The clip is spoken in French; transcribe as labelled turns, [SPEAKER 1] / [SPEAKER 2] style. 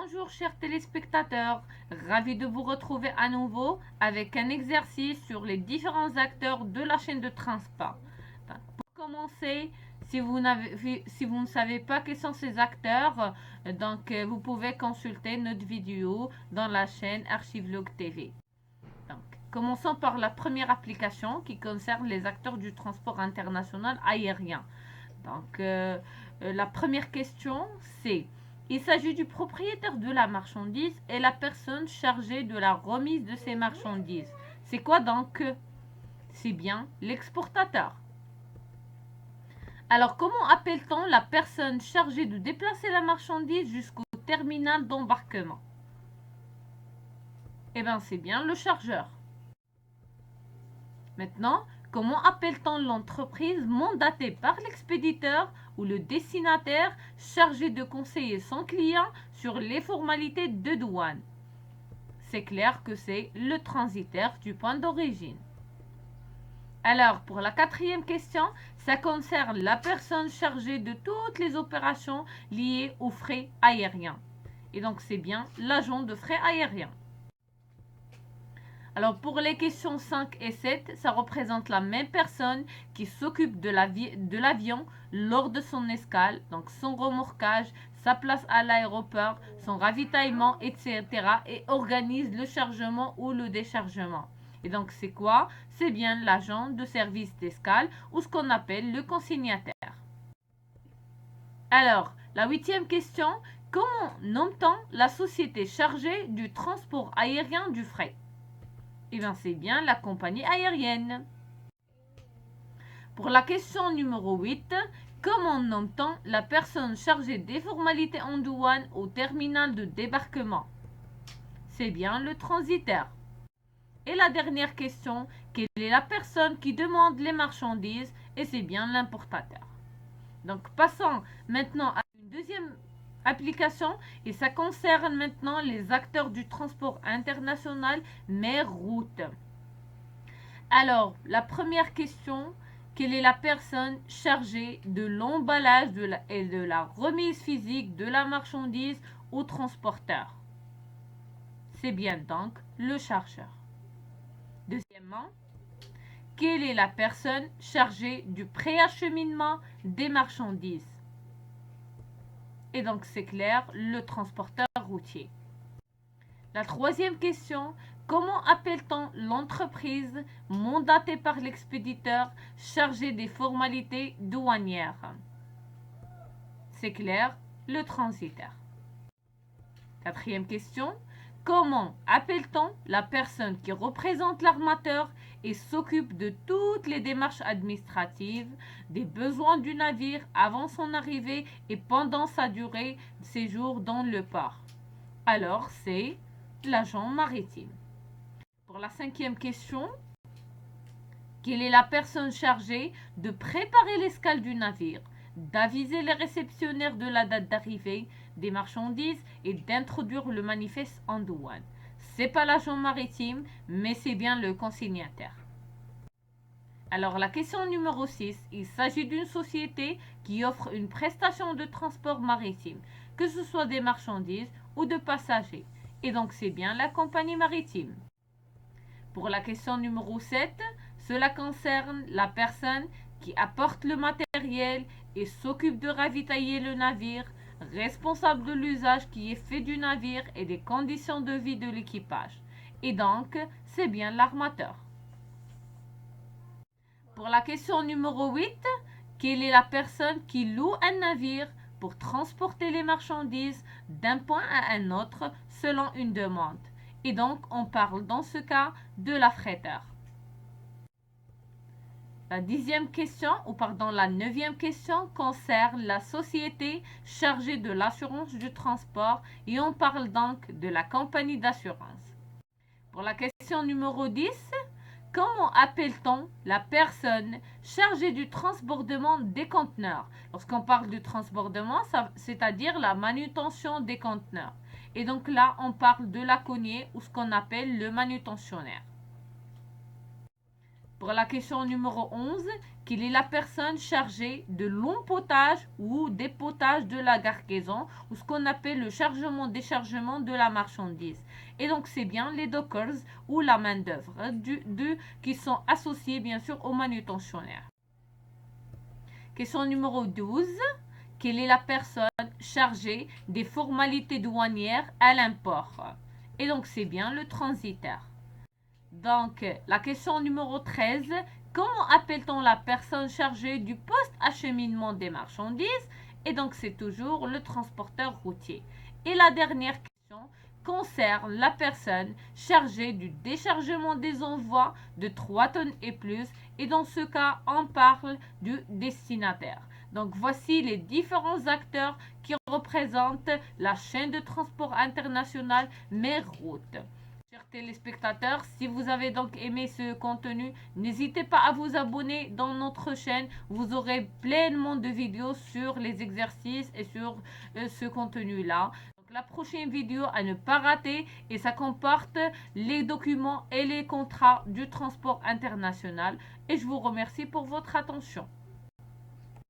[SPEAKER 1] Bonjour chers téléspectateurs, ravi de vous retrouver à nouveau avec un exercice sur les différents acteurs de la chaîne de transport. Pour commencer, si vous ne savez pas quels sont ces acteurs, vous pouvez consulter notre vidéo dans la chaîne Archivlog TV. Commençons par la première application qui concerne les acteurs du transport international aérien. La première question, c'est: il s'agit du propriétaire de la marchandise et la personne chargée de la remise de ces marchandises. C'est quoi donc? C'est bien l'exportateur. Alors, comment appelle-t-on la personne chargée de déplacer la marchandise jusqu'au terminal d'embarquement? Eh bien, c'est bien le chargeur. Maintenant, comment appelle-t-on l'entreprise mandatée par l'expéditeur ou le destinataire chargé de conseiller son client sur les formalités de douane? C'est clair que c'est le transitaire du point d'origine. Alors, pour la quatrième question, ça concerne la personne chargée de toutes les opérations liées aux frais aériens. Et donc, c'est bien l'agent de frais aériens. Alors pour les questions 5 et 7, ça représente la même personne qui s'occupe de l'avion lors de son escale, donc son remorquage, sa place à l'aéroport, son ravitaillement, etc. et organise le chargement ou le déchargement. Et donc c'est quoi? C'est bien l'agent de service d'escale ou ce qu'on appelle le consignataire. Alors, la huitième question, comment nomme-t-on la société chargée du transport aérien du fret? Eh bien, c'est bien la compagnie aérienne. Pour la question numéro 8, comment nomme-t-on la personne chargée des formalités en douane au terminal de débarquement? C'est bien le transitaire. Et la dernière question, quelle est la personne qui demande les marchandises? Et c'est bien l'importateur. Donc, passons maintenant à une deuxième application et ça concerne maintenant les acteurs du transport international mer-route. Alors, la première question, quelle est la personne chargée de l'emballage et de la remise physique de la marchandise au transporteur? C'est bien donc le chargeur. Deuxièmement, quelle est la personne chargée du préacheminement des marchandises? Et donc c'est clair, le transporteur routier. La troisième question, comment appelle-t-on l'entreprise mandatée par l'expéditeur chargée des formalités douanières? C'est clair, le transitaire. Quatrième question, comment appelle-t-on la personne qui représente l'armateur et s'occupe de toutes les démarches administratives, des besoins du navire avant son arrivée et pendant sa durée de séjour dans le port? Alors, c'est l'agent maritime. Pour la cinquième question, quelle est la personne chargée de préparer l'escale du navire, d'aviser les réceptionnaires de la date d'arrivée des marchandises et d'introduire le manifeste en douane? C'est pas l'agent maritime, mais c'est bien le consignataire. Alors la question numéro 6, il s'agit d'une société qui offre une prestation de transport maritime, que ce soit des marchandises ou de passagers. Et donc c'est bien la compagnie maritime. Pour la question numéro 7, cela concerne la personne qui apporte le matériel et s'occupe de ravitailler le navire, responsable de l'usage qui est fait du navire et des conditions de vie de l'équipage. Et donc, c'est bien l'armateur. Pour la question numéro 8, quelle est la personne qui loue un navire pour transporter les marchandises d'un point à un autre selon une demande? Et donc, on parle dans ce cas de l'affréteur. La neuvième question concerne la société chargée de l'assurance du transport et on parle donc de la compagnie d'assurance. Pour la question numéro 10, comment appelle-t-on la personne chargée du transbordement des conteneurs? Lorsqu'on parle du transbordement, c'est-à-dire la manutention des conteneurs. Et donc là, on parle de la cognée ou ce qu'on appelle le manutentionnaire. Pour la question numéro 11, quelle est la personne chargée de l'empotage ou dépotage de la cargaison, ou ce qu'on appelle le chargement-déchargement de la marchandise. Et donc c'est bien les dockers ou la main-d'œuvre qui sont associés bien sûr aux manutentionnaires. Question numéro 12. Quelle est la personne chargée des formalités douanières à l'import? Et donc c'est bien le transitaire. Donc la question numéro 13. Comment appelle-t-on la personne chargée du post-acheminement des marchandises? Et donc c'est toujours le transporteur routier. Et la dernière question concerne la personne chargée du déchargement des envois de 3 tonnes et plus. Et dans ce cas, on parle du destinataire. Donc voici les différents acteurs qui représentent la chaîne de transport international Mer-Route. Chers téléspectateurs, si vous avez donc aimé ce contenu, n'hésitez pas à vous abonner dans notre chaîne. Vous aurez pleinement de vidéos sur les exercices et sur ce contenu-là. Donc la prochaine vidéo à ne pas rater, et ça comporte les documents et les contrats du transport international. Et je vous remercie pour votre attention.